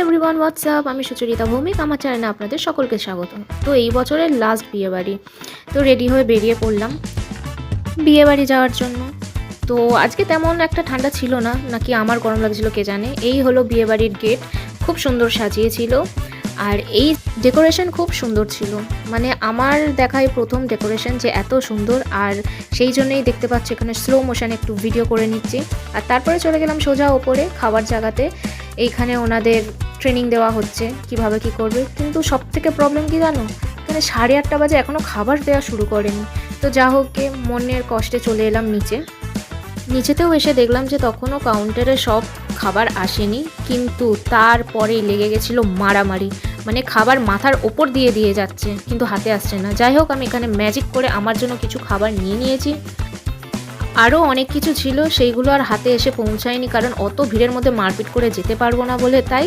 Everyone, WhatsApp. আমি সুচরিতা ভৌমিক, আমার চ্যানেলে আপনাদের সকলকে স্বাগত। তো এই বছরের লাস্ট বিয়েবাড়ি, তো রেডি হয়ে বেরিয়ে পড়লাম বিয়েবাড়ি যাওয়ার জন্য। তো আজকে তেমন একটা ঠান্ডা ছিল না, নাকি আমার গরম লাগছিল কে জানে। এই হলো বিয়েবাড়ির গেট, খুব সুন্দর সাজিয়েছিল আর এই ডেকোরেশন খুব সুন্দর ছিল। মানে আমার দেখাই প্রথম ডেকোরেশন যে এত সুন্দর, আর সেই জন্যই দেখতে পাচ্ছি এখানে স্লো মোশনে একটু ভিডিও করে নিচ্ছি। আর তারপরে চলে গেলাম সোজা ওপরে খাবার জায়গাতে। এইখানে ওনাদের ট্রেনিং দেওয়া হচ্ছে কিভাবে কি করবে। কিন্তু সব থেকে প্রবলেম কি জানো, এখানে 8:30 বাজে এখনও খাবার দেওয়া শুরু করেনি। তো যা হোক, মনের কষ্টে চলে এলাম নিচেতেও এসে দেখলাম যে তখনও কাউন্টারে সব খাবার আসেনি, কিন্তু তারপরেই লেগে গেছিলো মারামারি। মানে খাবার মাথার ওপর দিয়ে যাচ্ছে, কিন্তু হাতে আসছে না। যাই হোক, আমি এখানে ম্যাজিক করে আমার জন্য কিছু খাবার নিয়ে নিয়েছি। আরও অনেক কিছু ছিল, সেইগুলো আর হাতে এসে পৌঁছায়নি, কারণ অত ভিড়ের মধ্যে মারপিট করে যেতে পারবো না বলে। তাই